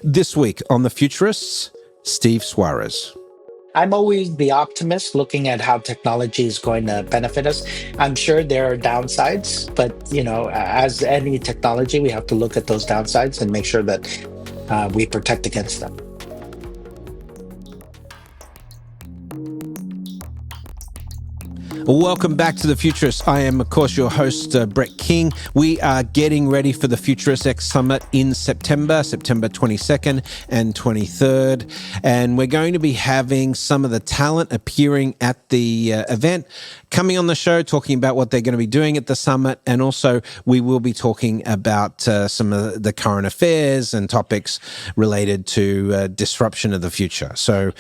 This week on The Futurists, Steve Suarez. I'm always the optimist looking at how technology is going to benefit us. I'm sure there are downsides, but as any technology, we have to look at those downsides and make sure that we protect against them. Welcome back to The Futurists. I am, of course, your host, Brett King. We are getting ready for the Futurists X Summit in September 22nd and 23rd. And we're going to be having some of the talent appearing at the event, coming on the show, talking about what they're going to be doing at the summit. And also, we will be talking about some of the current affairs and topics related to disruption of the future. So,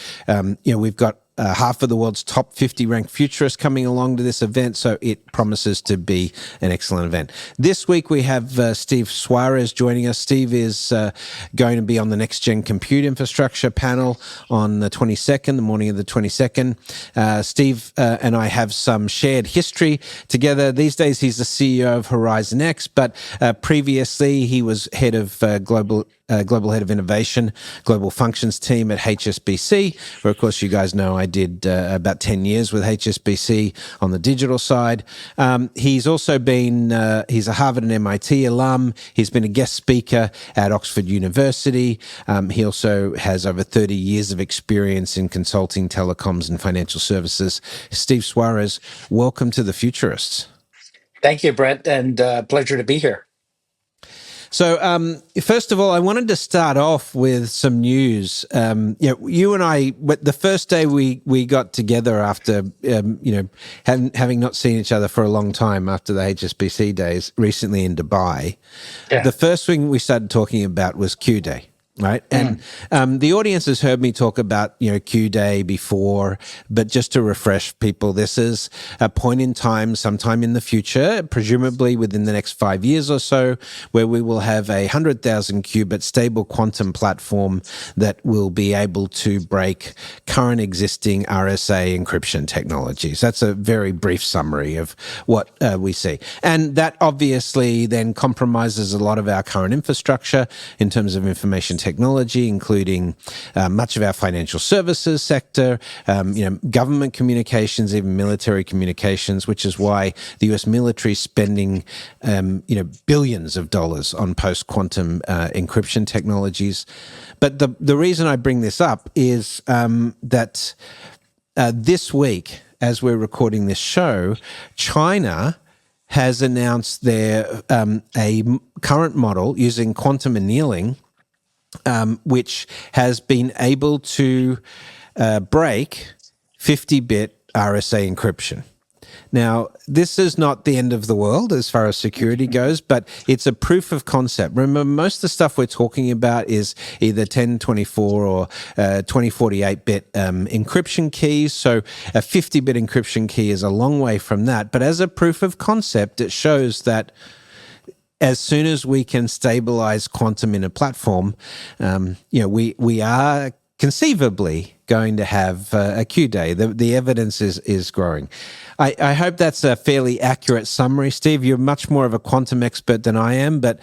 we've got half of the world's top 50 ranked futurists coming along to this event, so it promises to be an excellent event. This week we have Steve Suarez joining us. Steve is going to be on the Next Gen Compute Infrastructure panel on the 22nd, the morning of the 22nd. Steve and I have some shared history together. These days he's the CEO of Horizon X, but previously he was head of global head of innovation, global functions team at HSBC, where, of course, you guys know I did about 10 years with HSBC on the digital side. He's also been, he's a Harvard and MIT alum. He's been a guest speaker at Oxford University. He also has over 30 years of experience in consulting, telecoms, and financial services. Steve Suarez, welcome to The Futurists. Thank you, Brett, and pleasure to be here. So, first of all, I wanted to start off with some news. You and I, the first day we got together after, having not seen each other for a long time after the HSBC days recently in Dubai, The first thing we started talking about was Q Day. Right. And the audience has heard me talk about, Q Day before, but just to refresh people, this is a point in time, sometime in the future, presumably within the next 5 years or so, where we will have a 100,000 qubit stable quantum platform that will be able to break current existing RSA encryption technologies. That's a very brief summary of what we see. And that obviously then compromises a lot of our current infrastructure in terms of information technology, including much of our financial services sector, government communications, even military communications, which is why the US military is spending, billions of dollars on post-quantum encryption technologies. But the reason I bring this up is that this week, as we're recording this show, China has announced their a current model using quantum annealing, which has been able to break 50-bit RSA encryption. Now, this is not the end of the world as far as security goes, but it's a proof of concept. Remember, most of the stuff we're talking about is either 1024 or 2048-bit encryption keys. So a 50-bit encryption key is a long way from that. But as a proof of concept, it shows that as soon as we can stabilize quantum in a platform, we are conceivably going to have a Q day. The evidence is growing. I hope that's a fairly accurate summary, Steve. You're much more of a quantum expert than I am, but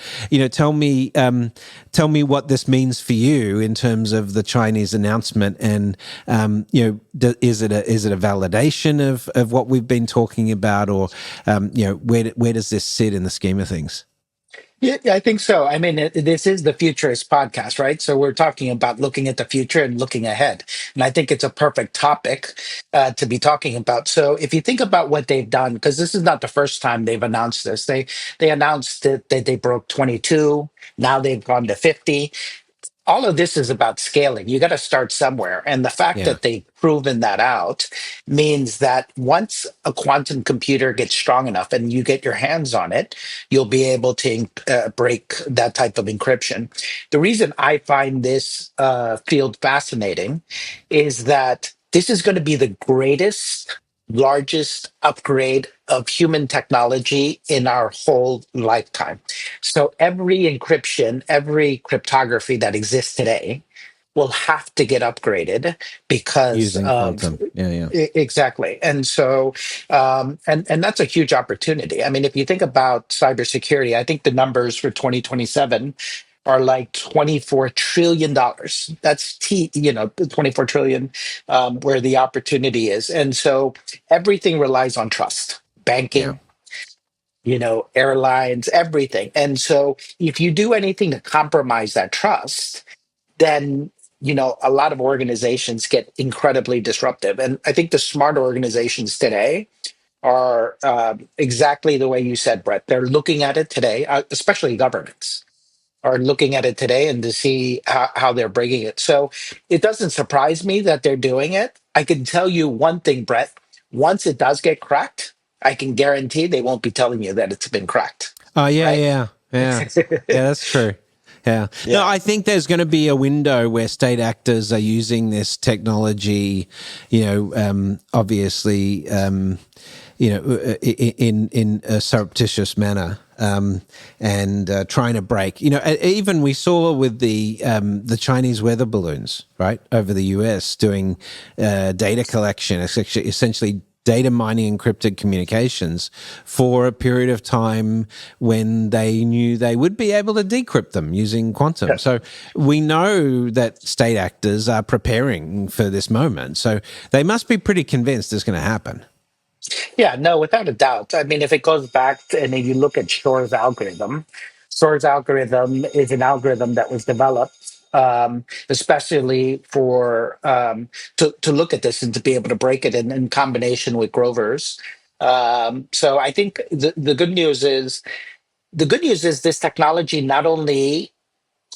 tell me what this means for you in terms of the Chinese announcement, and is it a validation of what we've been talking about, or where does this sit in the scheme of things? Yeah, I think so. I mean, this is the Futurist podcast, right? So we're talking about looking at the future and looking ahead. And I think it's a perfect topic to be talking about. So if you think about what they've done, because this is not the first time they've announced this, they announced that they broke 22. Now they've gone to 50. All of this is about scaling. You got to start somewhere. And the fact that they've proven that out means that once a quantum computer gets strong enough and you get your hands on it, you'll be able to break that type of encryption. The reason I find this field fascinating is that this is going to be the greatest, largest upgrade of human technology in our whole lifetime. So every encryption, every cryptography that exists today will have to get upgraded because Using of quantum. Yeah. exactly. And so and that's a huge opportunity. I mean, if you think about cybersecurity, I think the numbers for 2027 are like $24 trillion. That's 24 trillion, where the opportunity is. And so everything relies on trust. Yeah. Banking, airlines, everything. And so if you do anything to compromise that trust, then a lot of organizations get incredibly disruptive. And I think the smart organizations today are exactly the way you said, Brett. They're looking at it today, especially governments are looking at it today and to see how they're breaking it. So it doesn't surprise me that they're doing it. I can tell you one thing, Brett. Once it does get cracked, I can guarantee they won't be telling you that it's been cracked, Oh, yeah, right? yeah, yeah. Yeah, that's true. Yeah. No, Yeah. I think there's going to be a window where state actors are using this technology, obviously, in a surreptitious manner, and trying to break. Even we saw with the Chinese weather balloons, right, over the US doing data collection, essentially data mining encrypted communications for a period of time when they knew they would be able to decrypt them using quantum. So we know that state actors are preparing for this moment. So they must be pretty convinced it's going to happen. Yeah, no, without a doubt. I mean, if it goes back and if you look at Shor's algorithm is an algorithm that was developed especially for to look at this and to be able to break it in combination with Grover's. So I think the good news is this technology not only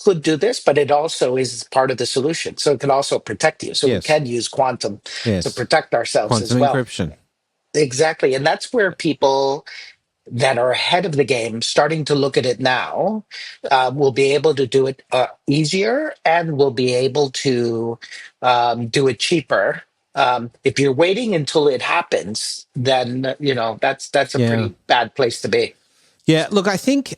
could do this, but it also is part of the solution. So it can also protect you. So we Yes. can use quantum to Yes. protect ourselves as Quantum well. encryption. Exactly. And that's where people that are ahead of the game, starting to look at it now, will be able to do it easier and will be able to do it cheaper. If you're waiting until it happens, then that's a Yeah. pretty bad place to be. Yeah, look, I think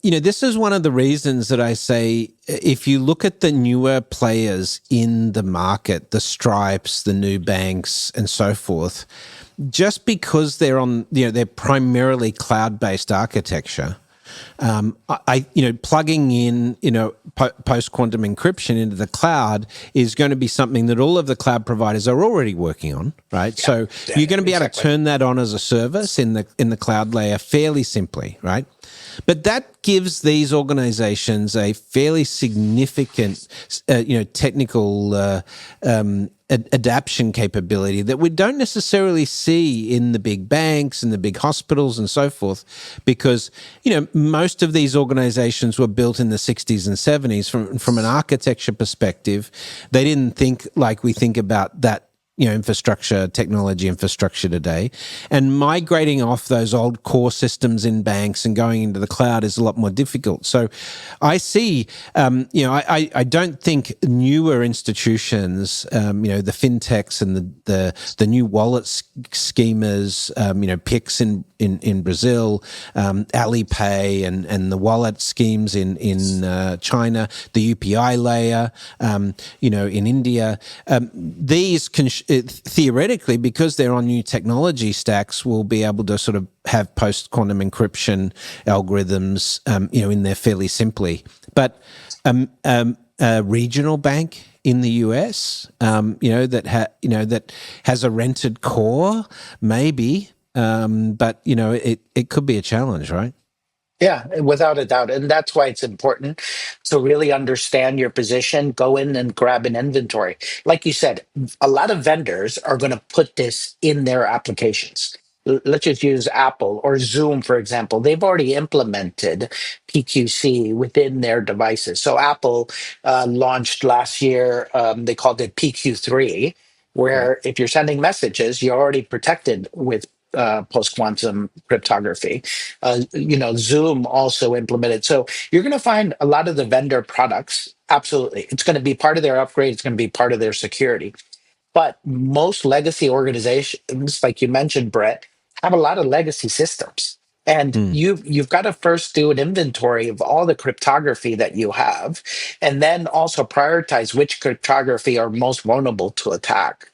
this is one of the reasons that I say if you look at the newer players in the market, the Stripes, the new banks, and so forth, just because they're on, they're primarily cloud-based architecture. Plugging in, post quantum encryption into the cloud is going to be something that all of the cloud providers are already working on, right? Yeah, So yeah, you're going to be able to exactly. turn that on as a service in the cloud layer fairly simply, right? But that gives these organizations a fairly significant, technical adaption capability that we don't necessarily see in the big banks and the big hospitals and so forth, because most of these organizations were built in the 60s and 70s. From an architecture perspective, they didn't think like we think about that technology infrastructure today, and migrating off those old core systems in banks and going into the cloud is a lot more difficult. So I see, I don't think newer institutions, the fintechs and the new wallet schemas, Pix in Brazil, Alipay and the wallet schemes in China, the UPI layer, in India, these can theoretically, because they're on new technology stacks, will be able to sort of have post quantum encryption algorithms, in there fairly simply. But a regional bank in the US, that has a rented core, maybe, but it could be a challenge, right? Yeah, without a doubt. And that's why it's important to really understand your position, go in and grab an inventory. Like you said, a lot of vendors are going to put this in their applications. Let's just use Apple or Zoom, for example. They've already implemented PQC within their devices. So Apple launched last year, they called it PQ3, Yeah. where if you're sending messages, you're already protected with post quantum cryptography. Zoom also implemented. So you're going to find a lot of the vendor products. Absolutely, it's going to be part of their upgrade. It's going to be part of their security. But most legacy organizations, like you mentioned, Brett, have a lot of legacy systems. And Mm. you've got to first do an inventory of all the cryptography that you have, and then also prioritize which cryptography are most vulnerable to attack,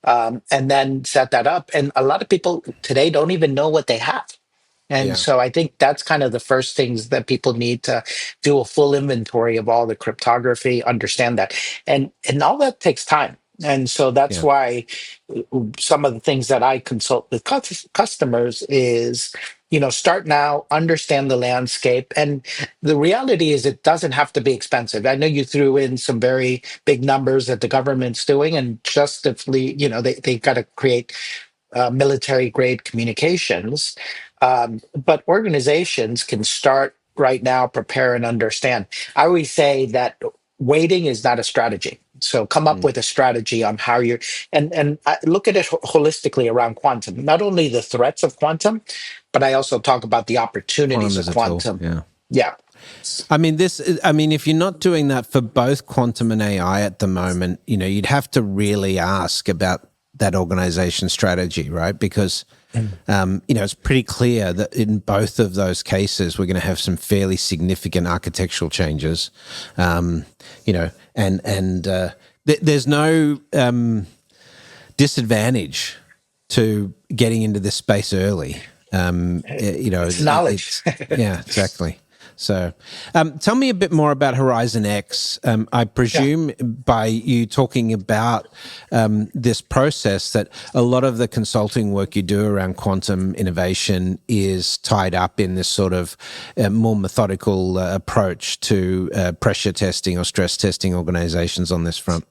and then set that up. And a lot of people today don't even know what they have. And Yeah. so I think that's kind of the first things that people need to do a full inventory of all the cryptography, understand that. And all that takes time. And so that's Yeah. why some of the things that I consult with customers is, start now, understand the landscape. And the reality is it doesn't have to be expensive. I know you threw in some very big numbers that the government's doing, and justifully, they got to create military grade communications. But organizations can start right now, prepare and understand. I always say that waiting is not a strategy. So come up Mm. with a strategy on how you're, and I look at it holistically around quantum, not only the threats of quantum, but I also talk about the opportunities Quantum of as a tool. quantum. Yeah. Yeah. If you're not doing that for both quantum and AI at the moment, you'd have to really ask about that organization strategy, right? Because, it's pretty clear that in both of those cases, we're going to have some fairly significant architectural changes, there's no disadvantage to getting into this space early. It's knowledge. Yeah, exactly. So, tell me a bit more about Horizon X. I Yeah. presume by you talking about this process that a lot of the consulting work you do around quantum innovation is tied up in this sort of more methodical approach to pressure testing or stress testing organizations on this front.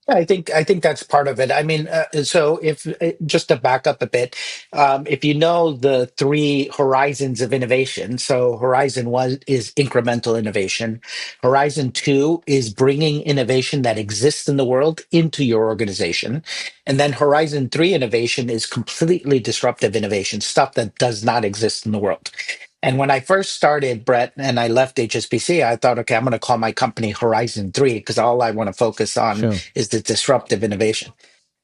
I think that's part of it. I mean, so if just to back up a bit, if you know the three horizons of innovation, so Horizon 1 is incremental innovation, Horizon 2 is bringing innovation that exists in the world into your organization, and then Horizon 3 innovation is completely disruptive innovation, stuff that does not exist in the world. And when I first started, Brett, and I left HSBC, I thought, okay, I'm going to call my company Horizon 3 because all I want to focus on Sure. is the disruptive innovation.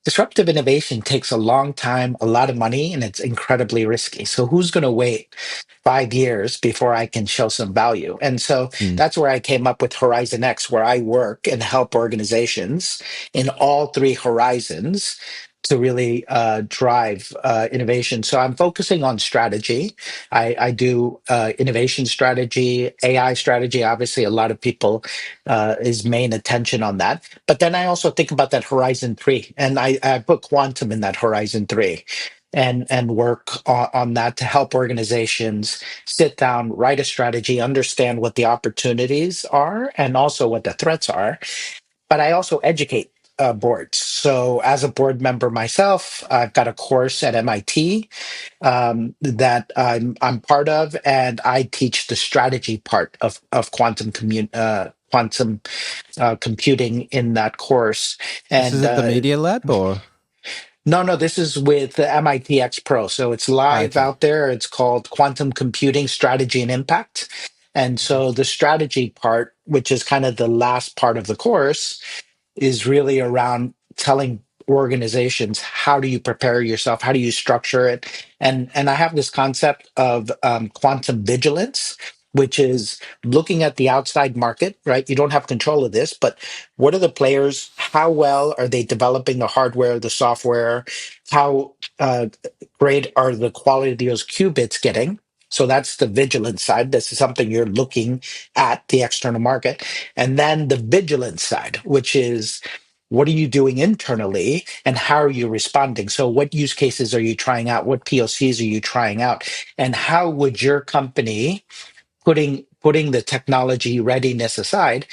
Disruptive innovation takes a long time, a lot of money, and it's incredibly risky. So who's going to wait 5 years before I can show some value? And so Mm. that's where I came up with Horizon X, where I work and help organizations in all three horizons to really drive innovation. So I'm focusing on strategy. I do innovation strategy, AI strategy. Obviously, a lot of people is main attention on that. But then I also think about that Horizon 3, and I put quantum in that Horizon 3 and work on that to help organizations sit down, write a strategy, understand what the opportunities are, and also what the threats are. But I also educate boards. So as a board member myself, I've got a course at MIT that I'm part of, and I teach the strategy part of quantum computing in that course. This is And at the Media Lab, or no, this is with the MIT X Pro. So it's live okay? out there. It's called Quantum Computing Strategy and Impact. And Okay. so the strategy part, which is kind of the last part of the course, is really around telling organizations how do you prepare yourself, how do you structure it, and I have this concept of quantum vigilance, which is looking at the outside market. Right, you don't have control of this, but what are the players, how well are they developing the hardware, the software, how great are the quality of those qubits getting. So that's the vigilance side. This is something you're looking at the external market. And then the vigilance side, which is what are you doing internally and how are you responding? So what use cases are you trying out? What POCs are you trying out? And how would your company, putting the technology readiness aside,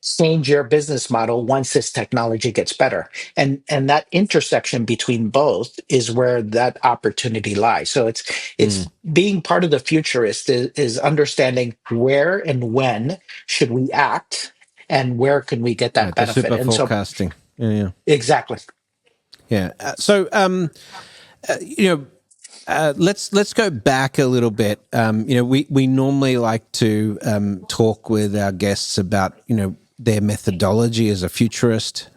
change your business model once this technology gets better? And that intersection between both is where that opportunity lies. So it's Mm. being part of the futurist is understanding where and when should we act and where can we get that Right, the benefit. super And so forecasting. Yeah. exactly. Yeah. You know, let's go back a little bit. We normally like to talk with our guests about their methodology as a futurist.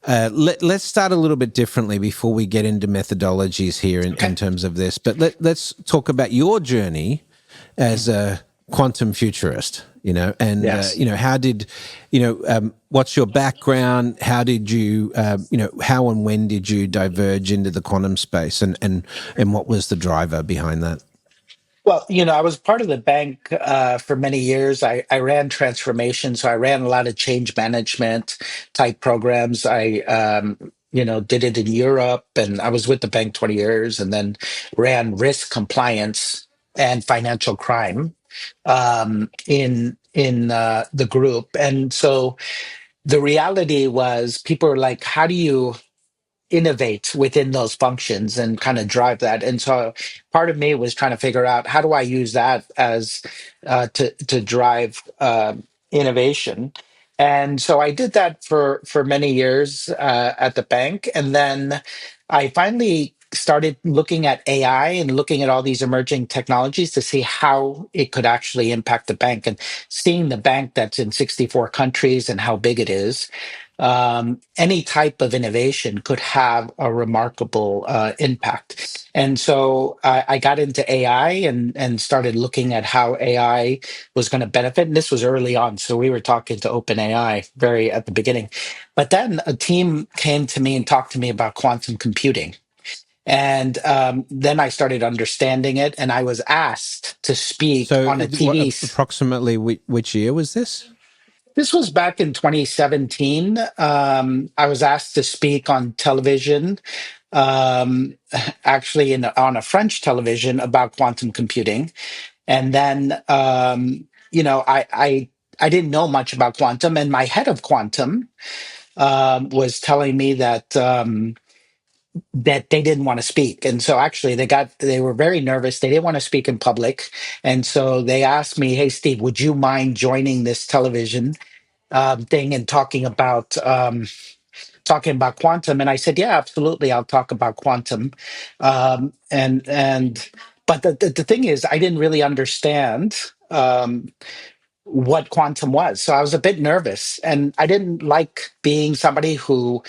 Let's start a little bit differently before we get into methodologies here in Okay. terms of this. But let's talk about your journey as a quantum futurist. Yes. How did, what's your background? How did you, how and when did you diverge into the quantum space, and what was the driver behind that? Well, I was part of the bank for many years. I ran transformation, so I ran a lot of change management type programs. I did it in Europe, and I was with the bank 20 years, and then ran risk compliance and financial crime in the group. And so the reality was, people were like, "How do you innovate within those functions and kind of drive that?" And so part of me was trying to figure out, how do I use that as to drive innovation. And so I did that for many years at the bank, and then I finally started looking at AI and looking at all these emerging technologies to see how it could actually impact the bank, and seeing the bank that's in 64 countries and how big it is. Any type of innovation could have a remarkable impact. And so I got into AI and started looking at how AI was going to benefit. And this was early on. So we were talking to OpenAI very at the beginning. But then a team came to me and talked to me about quantum computing. And then I started understanding it. And I was asked to speak So, on a TV. approximately which year was this? This was back in 2017. I was asked to speak on television, um, actually on a French television, about quantum computing. And then, I didn't know much about quantum, and my head of quantum was telling me that they didn't want to speak. And so actually they were very nervous. They didn't want to speak in public. And so they asked me, "Hey, Steve, would you mind joining this television thing and talking about quantum?" And I said, "Yeah, absolutely, I'll talk about quantum." And but the thing is, I didn't really understand what quantum was, so I was a bit nervous, and I didn't like being somebody who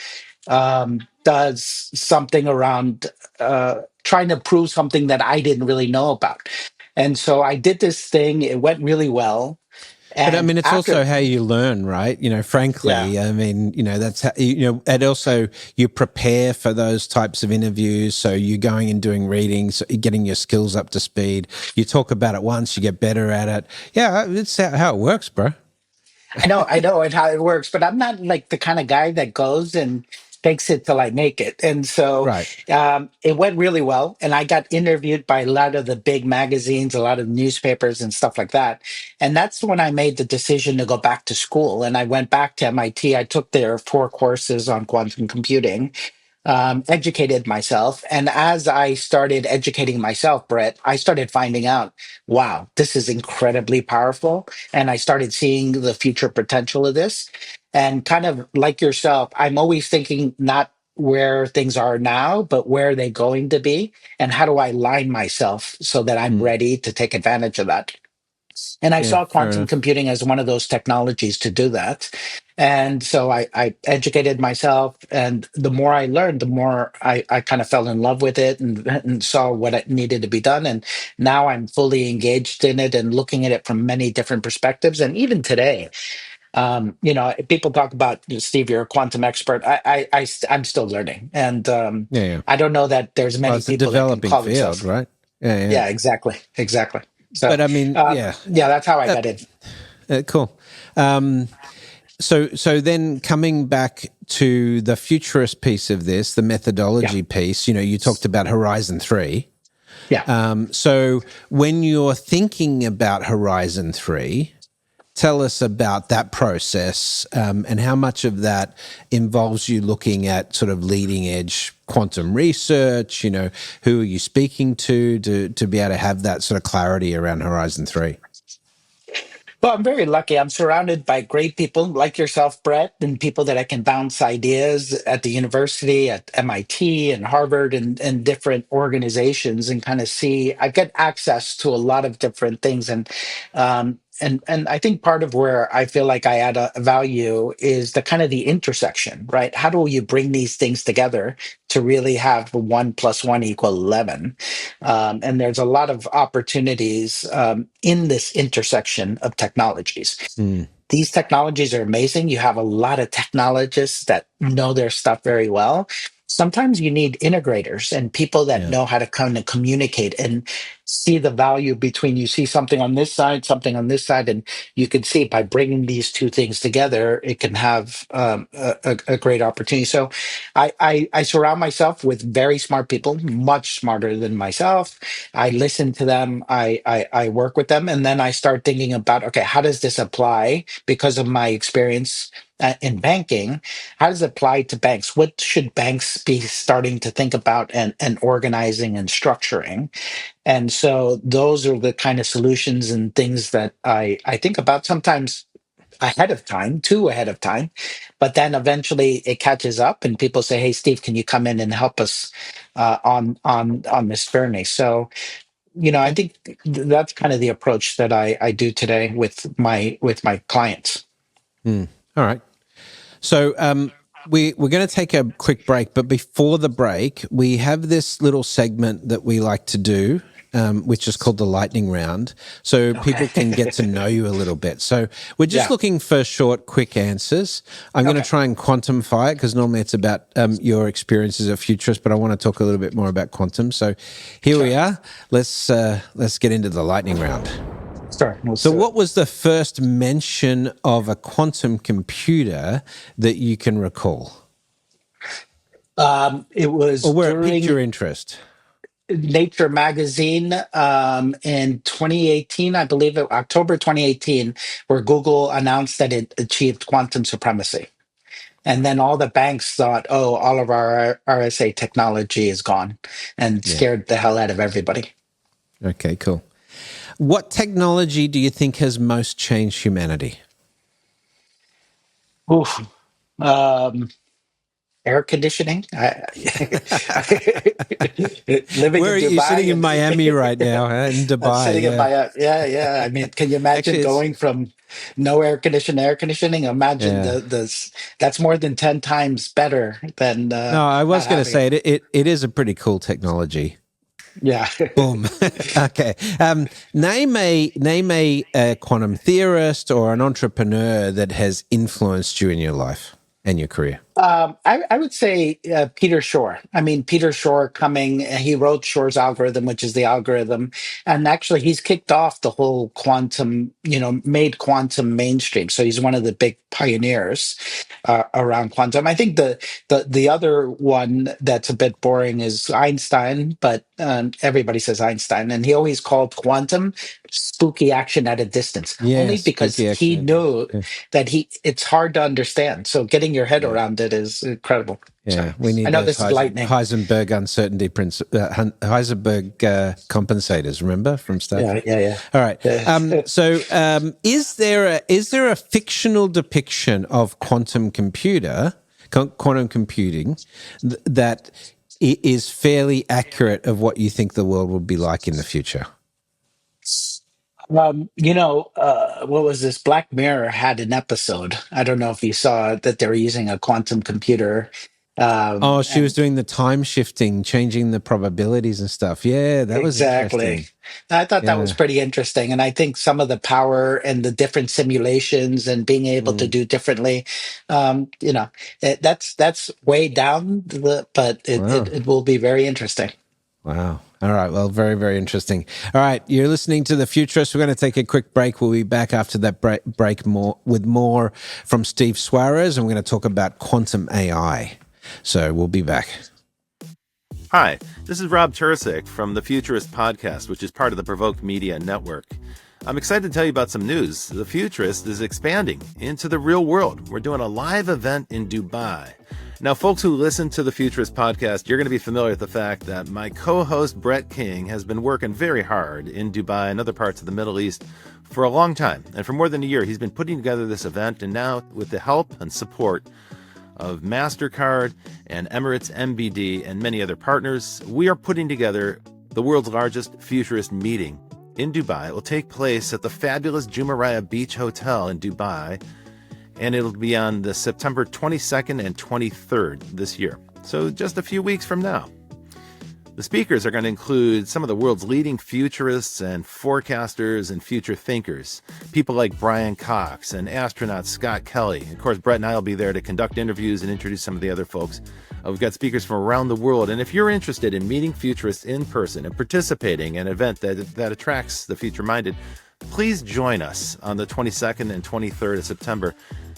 does something around trying to prove something that I didn't really know about. And so I did this thing. It went really well. But I And mean, it's after, also how you learn, right? yeah. Frankly, I mean, that's how, and also you prepare for those types of interviews. So you're going and doing readings, getting your skills up to speed. You talk about it once, you get better at it. Yeah, it's how it works, bro. I know and how it works, but I'm not like the kind of guy that goes and fakes it till I make it. And so Right. it went really well. And I got interviewed by a lot of the big magazines, a lot of newspapers and stuff like that. And that's when I made the decision to go back to school. And I went back to MIT. I took their 4 courses on quantum computing, educated myself. And as I started educating myself, Brett, I started finding out, wow, this is incredibly powerful. And I started seeing the future potential of this. And kind of like yourself, I'm always thinking not where things are now, but where are they going to be? And how do I line myself so that I'm Mm. ready to take advantage of that? And I Yeah, saw fair quantum enough. computing as one of those technologies to do that. And so I educated myself. And the more I learned, the more I kind of fell in love with it, and saw what it needed to be done. And now I'm fully engaged in it and looking at it from many different perspectives. And even today, people talk about, Steve, you're a quantum expert. I'm still learning. And Yeah, yeah. I don't know that there's Well, many it's a people that can developing call field, themselves. right? Yeah, yeah. Yeah, exactly. Exactly. So, But I mean, yeah, yeah, that's how I uh, got in. cool. Um, so then coming back to the futurist piece of this, the Yeah. methodology piece, you talked about Horizon 3. Yeah. So when you're thinking about Horizon 3, tell us about that process, and how much of that involves you looking at sort of leading edge quantum research. Who are you speaking to be able to have that sort of clarity around Horizon 3? Well, I'm very lucky. I'm surrounded by great people like yourself, Brett, and people that I can bounce ideas at the university, at MIT and Harvard, and different organizations, and kind of see. I get access to a lot of different things, and I think part of where I feel like I add a value is the kind of the intersection, right? How do you bring these things together to really have 1 + 1 = 11? And there's a lot of opportunities in this intersection of technologies. Mm, These technologies are amazing. You have a lot of technologists that know their stuff very well. Sometimes you need integrators and people that yeah. know how to kind of communicate. And see the value between, you see something on this side, something on this side, and you can see by bringing these two things together, it can have a great opportunity. So I surround myself with very smart people, much smarter than myself. I listen to them, I work with them, and then I start thinking about, okay, how does this apply because of my experience in banking? How does it apply to banks? What should banks be starting to think about and organizing and structuring? And so those are the kind of solutions and things that I think about, sometimes ahead of time, too ahead of time. But then eventually it catches up and people say, hey, Steve, can you come in and help us on this journey? So, I Okay. think that's kind of the approach that I do today with my clients. All right. So we're going to take a quick break, but before the break, we have this little segment that we like to do, which is called the lightning round, so people can get to Okay. know you a little bit. So we're just Yeah. looking for short, quick answers. I'm going to Okay. try and quantify it because normally it's about your experiences as a futurist, but I want to talk a little bit more about quantum. So here we Sure. are. Let's get into the lightning round. Sure. Let's So, do it. what was the first mention of a quantum computer that you can recall, It was or where it piqued during your interest? Nature magazine in 2018, I believe October 2018, where Google announced that it achieved quantum supremacy. And then all the banks thought, oh, all of our RSA technology is gone, and Yeah. scared the hell out of everybody. Okay, cool. What technology do you think has most changed humanity? Oof. Um, Air conditioning. Living Where in are you sitting Dubai in Miami right now, huh? In Dubai? sitting in Yeah. my yeah. I mean, can you imagine Actually, it's going from no air condition to air conditioning? Imagine yeah. that's more than 10 times better than No, I not was going to having it. say it is a pretty cool technology. Yeah. Boom. Okay. Name a quantum theorist or an entrepreneur that has influenced you in your life and your career. I would say Peter Shor. I mean, Peter Shor he wrote Shor's algorithm, which is the algorithm. And actually, he's kicked off the whole quantum, made quantum mainstream. So he's one of the big pioneers around quantum. I think the other one that's a bit boring is Einstein, but everybody says Einstein. And he always called quantum spooky action at a distance, Yeah, only because spooky he action at this. knew Yeah, that it's hard to understand. So getting your head yeah, around it is incredible. yeah. Sorry, We I need know those this is lightning. Heisenberg uncertainty Heisenberg compensators. Remember from Star Yeah, Trek? yeah, All right. yeah. Is there a fictional depiction of quantum computing that is fairly accurate of what you think the world will be like in the future? What was this? Black Mirror had an episode. I don't know if you saw that they were using a quantum computer. Oh, she was And doing the time shifting, changing the probabilities and stuff. Yeah, that was exactly. interesting. I thought that was Yeah. pretty interesting. And I think some of the power and the different simulations and being able to Mm. do differently, that's way down, but it, it, Wow. it will be very interesting. Wow. All right. Well, very, very interesting. All right. You're listening to The Futurists. We're going to take a quick break. We'll be back after that break more from Steve Suarez, and we're going to talk about quantum AI. So we'll be back. Hi, this is Rob Tercek from the Futurist Podcast, which is part of the Provoked Media Network. I'm excited to tell you about some news. The Futurist is expanding into the real world. We're doing a live event in Dubai. Now, folks who listen to the Futurist Podcast, you're going to be familiar with the fact that my co-host Brett King has been working very hard in Dubai and other parts of the Middle East for a long time. And for more than a year, he's been putting together this event, and now with the help and support of MasterCard and Emirates MBD and many other partners, we are putting together the world's largest futurist meeting in Dubai. It will take place at the fabulous Jumeirah Beach Hotel in Dubai, and it'll be on the September 22nd and 23rd this year. So just a few weeks from now. The speakers are going to include some of the world's leading futurists and forecasters and future thinkers. People like Brian Cox and astronaut Scott Kelly. Of course, Brett and I will be there to conduct interviews and introduce some of the other folks. We've got speakers from around the world. And if you're interested in meeting futurists in person and participating in an event that attracts the future-minded, please join us on the 22nd and 23rd of September.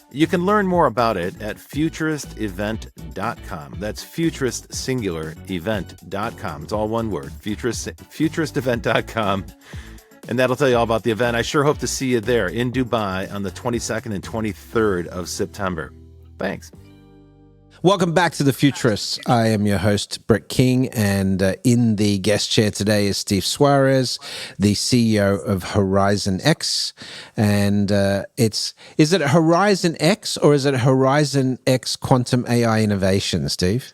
You can learn more about it at futuristevent.com. That's futurist singular event.com. It's all one word, futuristevent.com. And that'll tell you all about the event. I sure hope to see you there in Dubai on the 22nd and 23rd of September. Thanks. Welcome back to The Futurists. I am your host, Brett King, and in the guest chair today is Steve Suarez, the CEO of Horizon X. And is it Horizon X or is it Horizon X Quantum AI Innovation, Steve?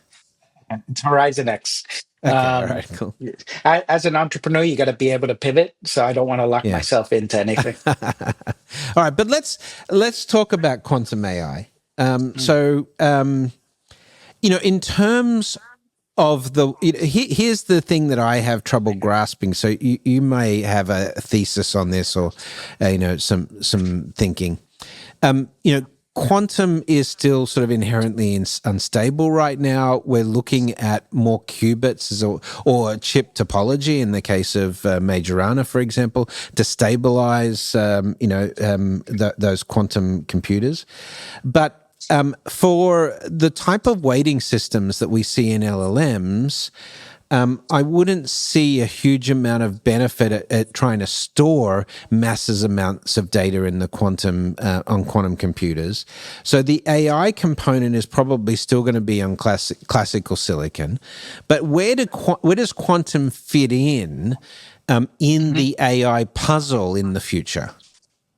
It's Horizon X. Okay, all right, cool. As an entrepreneur, you got to be able to pivot. So I don't want to lock myself into anything. All right, but let's talk about quantum AI. In terms of here's the thing that I have trouble grasping. So you may have a thesis on this or, some thinking. Quantum is still sort of inherently unstable right now. We're looking at more qubits or chip topology in the case of Majorana, for example, to stabilize, those quantum computers. But for the type of weighting systems that we see in LLMs, I wouldn't see a huge amount of benefit at trying to store massive amounts of data in the quantum on quantum computers. So the AI component is probably still going to be on classical silicon. But where does quantum fit in the AI puzzle in the future?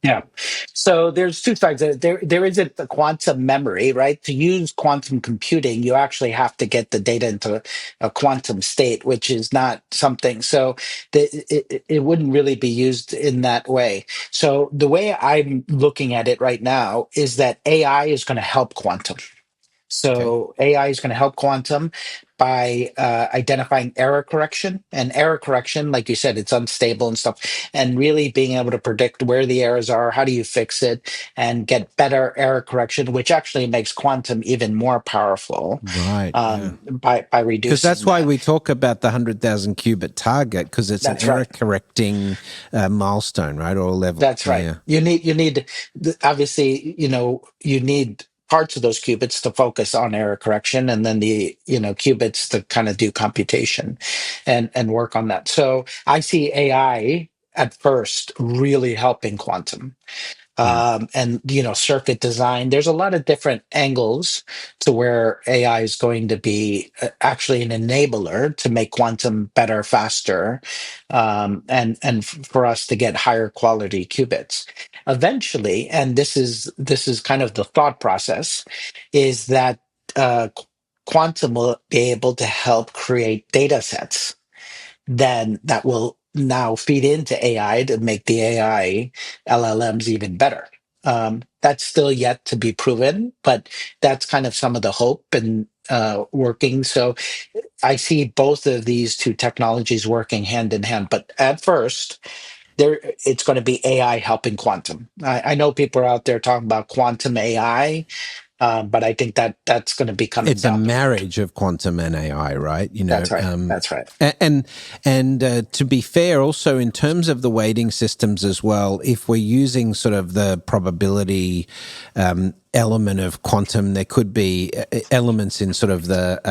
Yeah. So there's two sides. There isn't the quantum memory, right? To use quantum computing, you actually have to get the data into a quantum state, which is not something. So it wouldn't really be used in that way. So the way I'm looking at it right now is that AI is going to help quantum. So AI is going to help quantum by identifying error correction. And error correction, like you said, it's unstable and stuff. And really being able to predict where the errors are, how do you fix it, and get better error correction, which actually makes quantum even more powerful. Right. By reducing. Because that's why we talk about the 100,000 qubit target, because it's an error correcting milestone, right, or level. That's right. Yeah. You need obviously, you need parts of those qubits to focus on error correction, and then the qubits to kind of do computation and work on that. So I see AI at first really helping quantum. And circuit design. There's a lot of different angles to where AI is going to be actually an enabler to make quantum better, faster, and for us to get higher quality qubits. Eventually, and this is kind of the thought process, is that quantum will be able to help create data sets then that will now feed into AI to make the AI LLMs even better. That's still yet to be proven, but that's kind of some of the hope and working. So I see both of these two technologies working hand in hand. But at first, it's going to be AI helping quantum. I know people are out there talking about quantum AI. But I think that's going to be coming. It's a marriage of quantum and AI, right? That's right. That's right. And to be fair, also in terms of the weighting systems as well, if we're using sort of the probability element of quantum, there could be elements in sort of the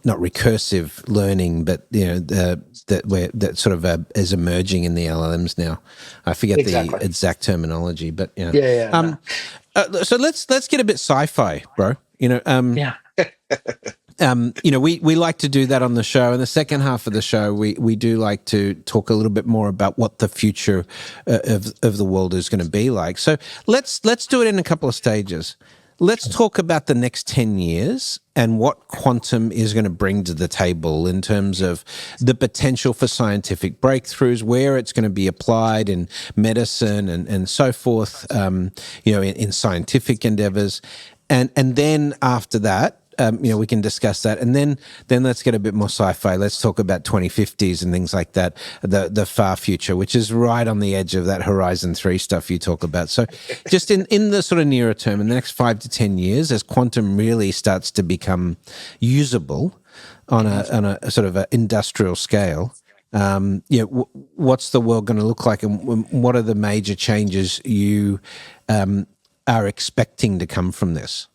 not recursive learning, but that sort of is emerging in the LLMs now. I forget the exact terminology, but so let's get a bit sci-fi, bro. We like to do that on the show. In the second half of the show, we do like to talk a little bit more about what the future of the world is going to be like. So let's do it in a couple of stages. Let's talk about the next 10 years and what quantum is going to bring to the table in terms of the potential for scientific breakthroughs, where it's going to be applied in medicine and so forth, in scientific endeavors. And then after that, we can discuss that, and then let's get a bit more sci-fi. Let's talk about 2050s and things like that, the far future, which is right on the edge of that Horizon 3 stuff you talk about. So, just in the sort of nearer term, in the next 5 to 10 years, as quantum really starts to become usable on a sort of a industrial scale. What's the world going to look like, and what are the major changes you are expecting to come from this?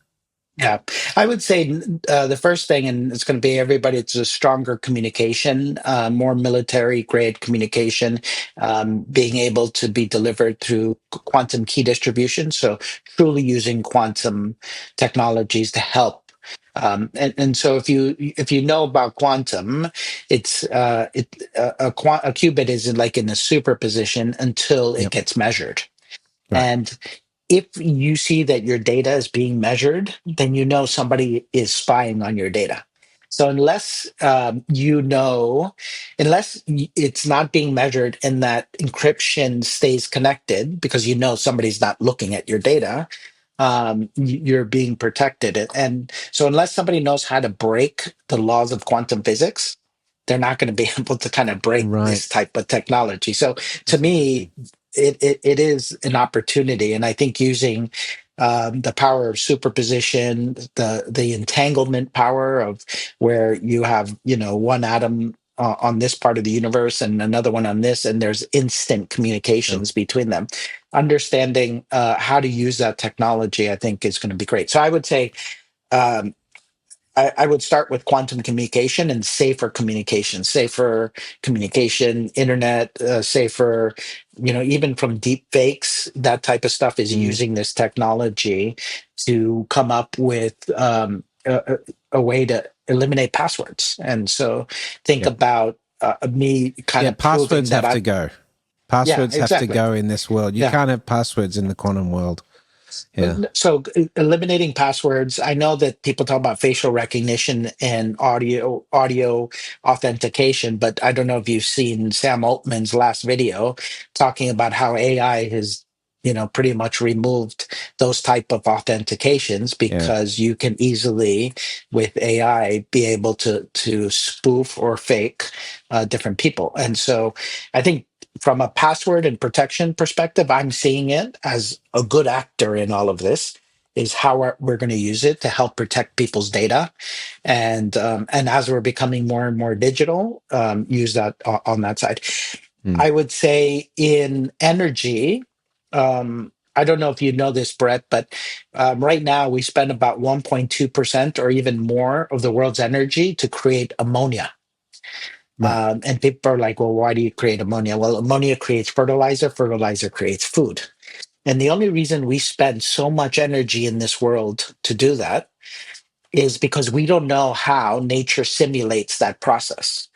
Yeah, I would say the first thing, and it's going to be everybody, it's a stronger communication, more military grade communication, being able to be delivered through quantum key distribution. So truly using quantum technologies to help. And so if you know about quantum, it's a qubit is like in a superposition until it Yep. gets measured. Right. And if you see that your data is being measured, then you know somebody is spying on your data. So unless it's not being measured and that encryption stays connected because you know somebody's not looking at your data, you're being protected. And so unless somebody knows how to break the laws of quantum physics, they're not going to be able to kind of break Right. this type of technology. So to That's me, interesting. it is an opportunity, and I think using the power of superposition, the entanglement power of where you have one atom on this part of the universe and another one on this, and there's instant Sure. communications between them. Understanding how to use that technology, I think, is going to be great. So I would say. Um, I would start with quantum communication and safer communication, internet, safer, even from deep fakes, that type of stuff is Mm. using this technology to come up with a way to eliminate passwords. And so think Yep. about me kind Yeah, of proving passwords that have to I, go. yeah, Passwords have to exactly. go in this world. You Yeah. can't have passwords in the quantum world. Yeah. So eliminating passwords. I know that people talk about facial recognition and audio authentication, but I don't know if you've seen Sam Altman's last video talking about how AI has, pretty much removed those type of authentications Yeah. because you can easily, with AI, be able to spoof or fake different people. And so I think from a password and protection perspective, I'm seeing it as a good actor in all of this. Is how we're going to use it to help protect people's data, and as we're becoming more and more digital, use that on that side. Mm. I would say in energy. I don't know if you know this, Brett, but right now we spend about 1.2% or even more of the world's energy to create ammonia. Right. And people are like, well, why do you create ammonia? Well, ammonia creates fertilizer, fertilizer creates food. And the only reason we spend so much energy in this world to do that is because we don't know how nature simulates that process.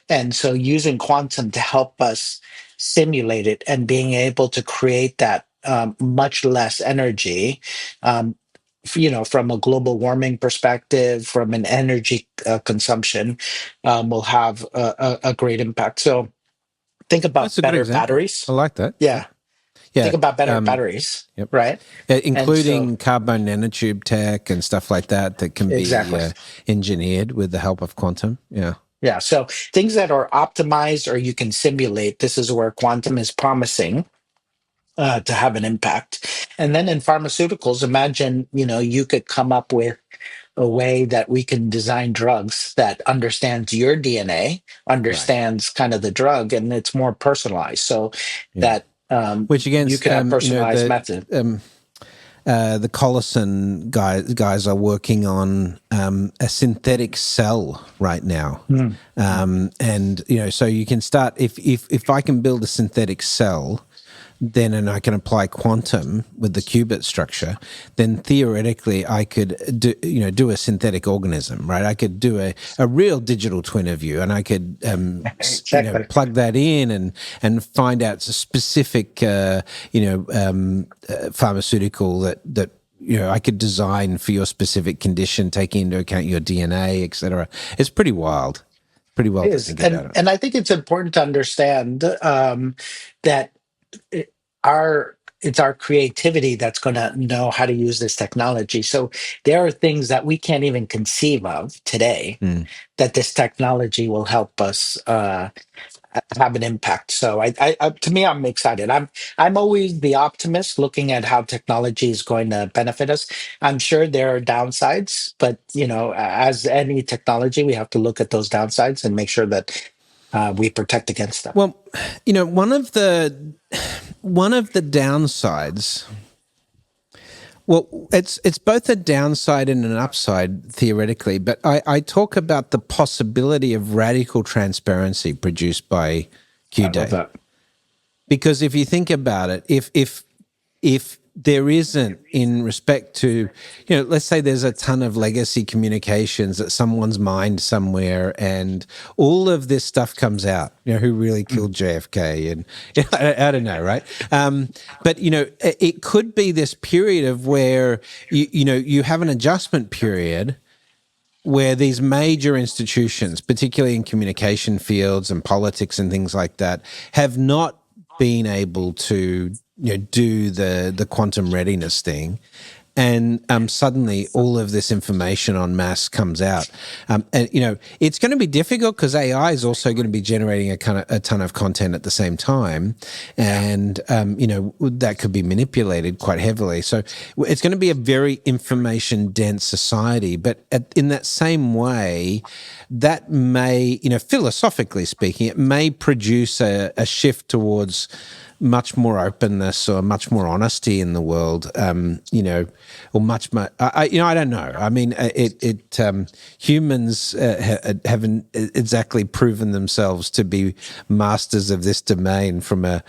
And so using quantum to help us simulate it and being able to create that much less energy, from a global warming perspective, from an energy consumption, will have a great impact. So think That's about a good better example. I batteries. like that. Yep. Yeah. Yeah. Think about better batteries, Yep. right? And so, Including carbon nanotube tech and stuff like that can be exactly. engineered with the help of quantum. Yeah. Yeah. So things that are optimized or you can simulate, this is where quantum is promising to have an impact. And then in pharmaceuticals, imagine, you could come up with a way that we can design drugs that understands your DNA, Right. understands kind of the drug, and it's more personalized. So Yeah. that Which you against could have personalized method. the Collison guys are working on a synthetic cell right now, Mm. and so you can start if I can build a synthetic cell, then and I can apply quantum with the qubit structure, then theoretically I could do a synthetic organism, right? I could do a real digital twin of you, and I could Exactly. plug that in and find out a specific pharmaceutical that I could design for your specific condition, taking into account your DNA, etc. It's pretty wild. Pretty wild to Is think and about it. and I think it's important to understand that our it's our creativity that's going to know how to use this technology. So there are things that we can't even conceive of today Mm. that this technology will help us have an impact. So to me, I'm excited. I'm always the optimist, looking at how technology is going to benefit us. I'm sure there are downsides, but as any technology, we have to look at those downsides and make sure that we protect against them. Well, one of the downsides. Well, it's both a downside and an upside theoretically, but I talk about the possibility of radical transparency produced by I love Q-Day. that. Because if you think about it, if there isn't, in respect to, let's say there's a ton of legacy communications that someone's mined somewhere, and all of this stuff comes out, who really killed JFK, and I don't know, right? But it could be this period of where you have an adjustment period where these major institutions, particularly in communication fields and politics and things like that, have not been able to do the quantum readiness thing, and suddenly all of this information en masse comes out, and it's going to be difficult because AI is also going to be generating a ton of content at the same time, and that could be manipulated quite heavily. So it's going to be a very information dense society. But in that same way, that may, philosophically speaking, it may produce a shift towards much more openness or much more honesty in the world, or much more. I don't know. I mean, humans haven't exactly proven themselves to be masters of this domain from a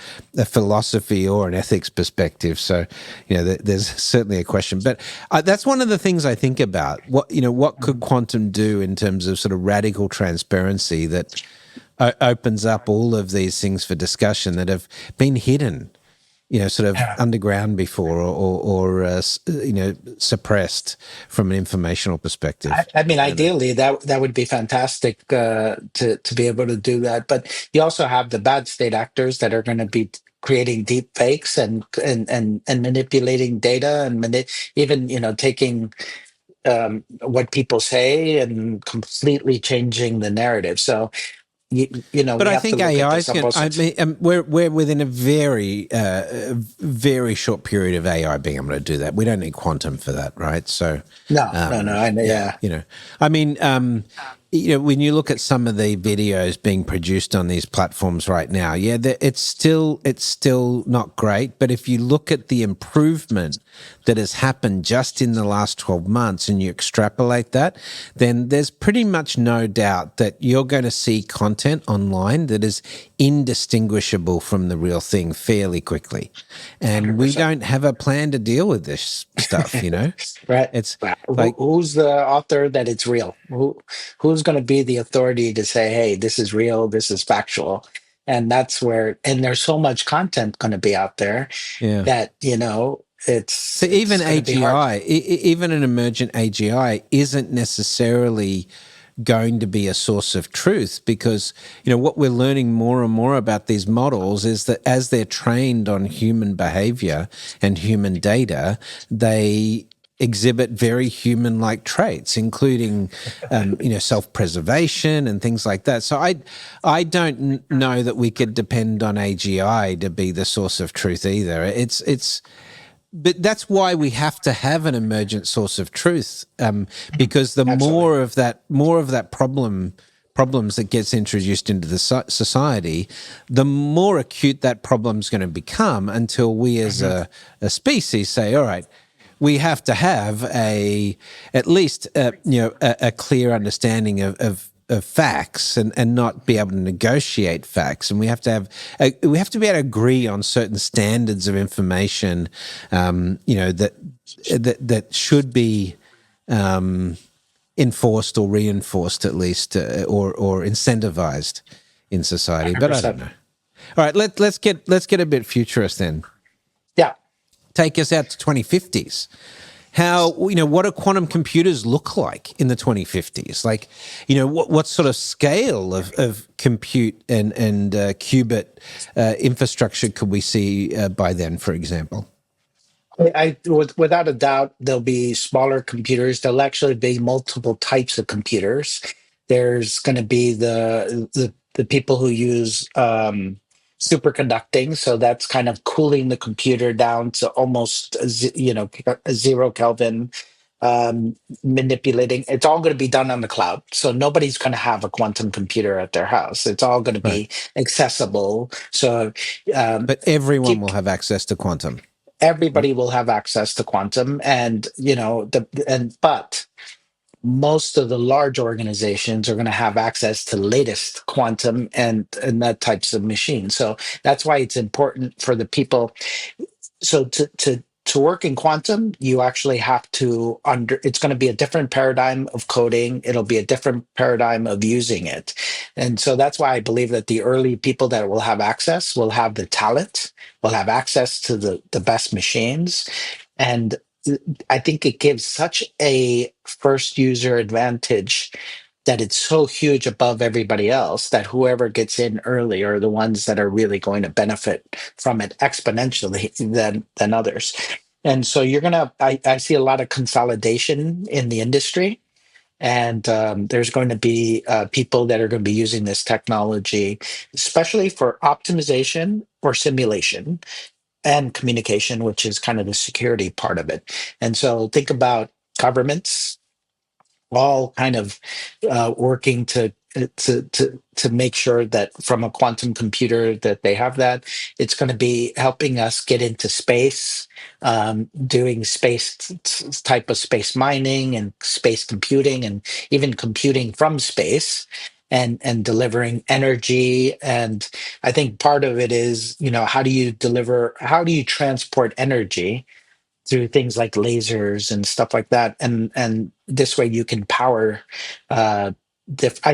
philosophy or an ethics perspective. So, there's certainly a question. But that's one of the things I think about. What could quantum do in terms of sort of radical transparency that opens up all of these things for discussion that have been hidden, sort of underground before, or suppressed from an informational perspective. I mean, ideally, that would be fantastic to be able to do that. But you also have the bad state actors that are going to be creating deep fakes and manipulating data, and even taking what people say and completely changing the narrative. So But we I have to think look at AI this is on going. both I sides. mean, we're within a very very short period of AI being able to do that. We don't need quantum for that, right? So, No, no, I know, yeah. I mean, when you look at some of the videos being produced on these platforms right now, it's still not great. But if you look at the improvement that has happened just in the last 12 months and you extrapolate that, then there's pretty much no doubt that you're going to see content online that is indistinguishable from the real thing fairly quickly. And we 100%. don't have a plan to deal with this stuff, Right. It's like, Who's the author that it's real? Who's going to be the authority to say, hey, this is real, this is factual? And that's where, and there's so much content going to be out there yeah. that, So it's even going to be hard. AGI, even an emergent AGI isn't necessarily going to be a source of truth, because what we're learning more and more about these models is that as they're trained on human behavior and human data, they exhibit very human-like traits, including self-preservation and things like that. So I don't know that we could depend on AGI to be the source of truth either. But that's why we have to have an emergent source of truth, because the Absolutely. more of that problems that gets introduced into the society, the more acute that problem's going to become, until we as a species say, all right, we have to have at least a clear understanding of facts, and not be able to negotiate facts, and we have to be able to agree on certain standards of information, that should be enforced or reinforced, at least, or incentivized in society. But I don't 100%. know. All right, let's get a bit futurist then. Yeah. Take us out to 2050s. how, what do quantum computers look like in the 2050s? Like, what sort of scale of compute and qubit infrastructure could we see by then, for example? Without a doubt, there'll be smaller computers. There'll actually be multiple types of computers. There's going to be the people who use superconducting, so that's kind of cooling the computer down to almost a 0 Kelvin. Manipulating, it's all going to be done on the cloud, so nobody's going to have a quantum computer at their house. It's all going to Right. be accessible. So But everyone keep will have access to quantum. everybody will have access to quantum, and but most of the large organizations are going to have access to latest quantum and that types of machines. So that's why it's important for the people. So to work in quantum, you actually have to it's going to be a different paradigm of coding. It'll be a different paradigm of using it. And so that's why I believe that the early people that will have access will have the talent, will have access to the best machines. And I think it gives such a first user advantage that it's so huge above everybody else that whoever gets in early are the ones that are really going to benefit from it exponentially than others. And so I see a lot of consolidation in the industry. And there's going to be people that are going to be using this technology, especially for optimization or simulation and communication, which is kind of the security part of it. And so think about governments all kind of working to make sure that from a quantum computer that they have that. It's going to be helping us get into space, doing type of space mining and space computing, and even computing from space. And delivering energy. And I think part of it is, how do you transport energy through things like lasers and stuff like that, and this way you can power. I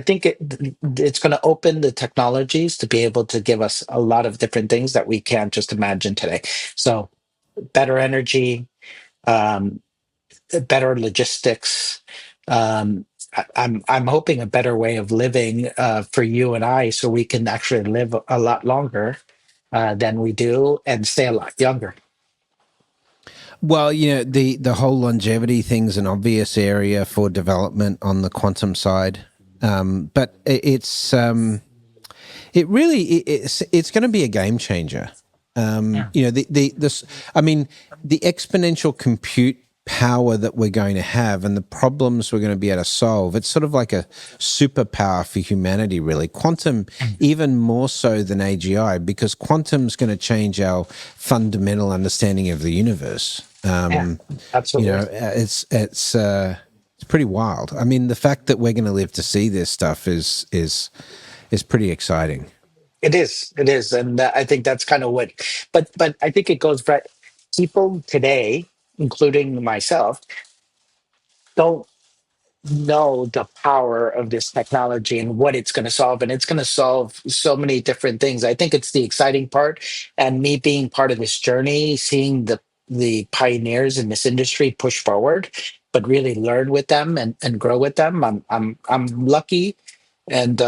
think it's going to open the technologies to be able to give us a lot of different things that we can't just imagine today. So better energy, um, better logistics. I'm hoping a better way of living for you and I, so we can actually live a lot longer than we do and stay a lot younger. Well, the whole longevity thing's an obvious area for development on the quantum side, but it's going to be a game changer. The exponential compute power that we're going to have and the problems we're going to be able to solve, it's sort of like a superpower for humanity, really. Quantum, even more so than AGI, because quantum's going to change our fundamental understanding of the universe. Absolutely. It's pretty wild. I mean, the fact that we're going to live to see this stuff is pretty exciting. It is, and I think that's kind of what. But I think it goes back. People today, including myself, don't know the power of this technology and what it's going to solve, and it's going to solve so many different things. I think it's the exciting part, and me being part of this journey, seeing the pioneers in this industry push forward, but really learn with them and grow with them. I'm lucky and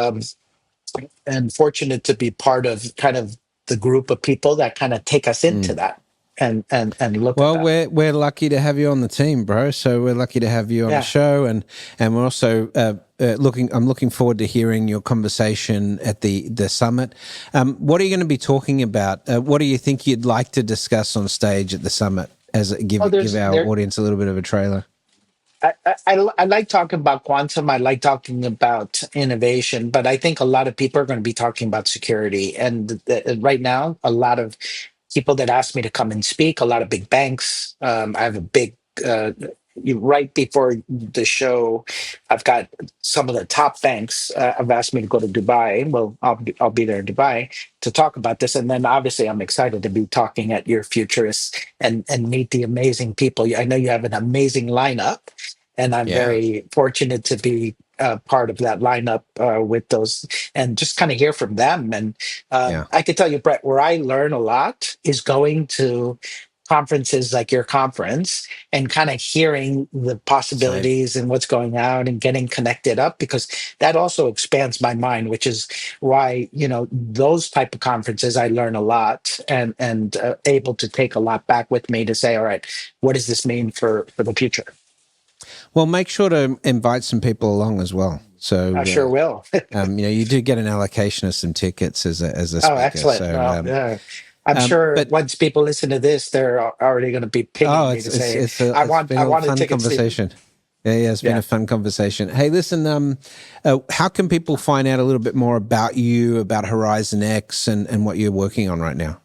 fortunate to be part of kind of the group of people that kind of take us into that and look Well, at that. we're lucky to have you on the team, bro. So we're lucky to have you on the show, and we're also I'm looking forward to hearing your conversation at the summit. What are you going to be talking about? What do you think you'd like to discuss on stage at the summit? Give our audience a little bit of a trailer. I like talking about quantum. I like talking about innovation, but I think a lot of people are going to be talking about security. And right now, a lot of people that ask me to come and speak, a lot of big banks. I have a big, right before the show, I've got some of the top banks have asked me to go to Dubai. Well, I'll be there in Dubai to talk about this. And then obviously I'm excited to be talking at your Futurists and meet the amazing people. I know you have an amazing lineup, and I'm very fortunate to be part of that lineup with those and just kind of hear from them. And I could tell you, Brett, where I learn a lot is going to conferences like your conference and kind of hearing the Same. possibilities and what's going on and getting connected up, because that also expands my mind, which is why, those type of conferences I learn a lot, and able to take a lot back with me to say, all right, what does this mean for the future? Well, make sure to invite some people along as well. So I sure will. you do get an allocation of some tickets as a Oh, speaker. excellent. So Well, yeah. I'm sure but once people listen to this, they're already going to be pinging me to say, it's been I a want a fun ticket, Steve. conversation. Yeah, it's been Yeah. a fun conversation. Hey, listen, how can people find out a little bit more about you, about Horizon X, and what you're working on right now?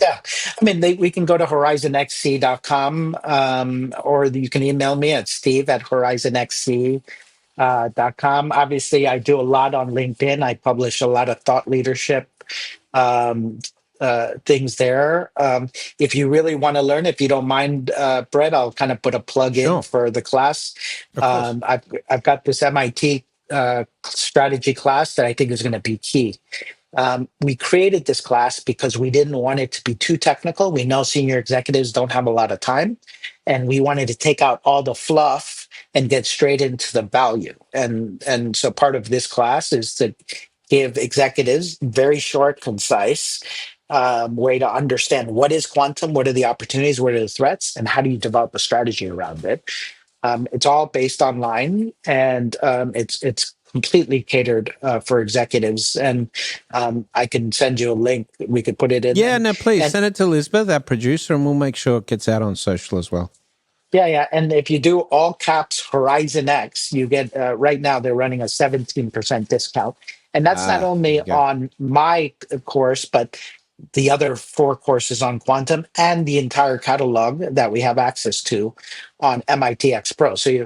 Yeah. I mean, we can go to horizonxc.com, or you can email me at steve@horizonxc.com. Obviously, I do a lot on LinkedIn. I publish a lot of thought leadership um, things there. If you really want to learn, if you don't mind, Brett, I'll kind of put a plug in Sure, for the class. of course. I've got this MIT strategy class that I think is going to be key. We created this class because we didn't want it to be too technical. We know senior executives don't have a lot of time, and we wanted to take out all the fluff and get straight into the value. And so part of this class is to give executives very short, concise way to understand what is quantum, what are the opportunities, what are the threats, and how do you develop a strategy around it. It's all based online, and it's completely catered for executives. And I can send you a link. We could put it in. Yeah, no, please And send it to Elizabeth, our producer, and we'll make sure it gets out on social as well. yeah. And if you do all caps Horizon X, you get right now they're running a 17% discount. And that's not There only you go. on my course, but the other 4 courses on quantum and the entire catalog that we have access to on MIT X Pro. So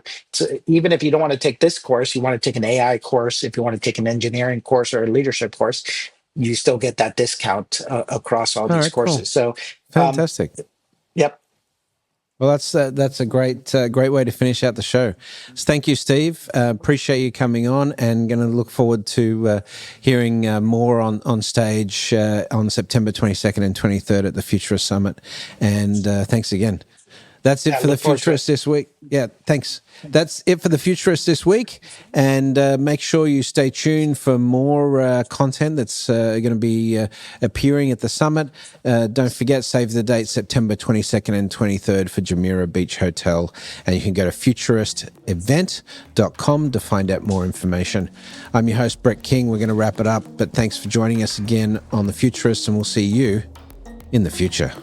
even if you don't want to take this course, you want to take an AI course, if you want to take an engineering course or a leadership course, you still get that discount across all All these right, cool. courses. So, um, Fantastic. yep. Well, that's a great way to finish out the show. So thank you, Steve. Appreciate you coming on, and going to look forward to hearing more on stage on September 22nd and 23rd at the Futurists Summit. And thanks again. That's it Yeah, for the look forward to it. Futurists this week. Yeah, thanks. That's it for the Futurists this week. And make sure you stay tuned for more content that's going to be appearing at the summit. Don't forget, save the date, September 22nd and 23rd for Jumeirah Beach Hotel. And you can go to futuristevent.com to find out more information. I'm your host, Brett King. We're going to wrap it up. But thanks for joining us again on The Futurists, and we'll see you in the future.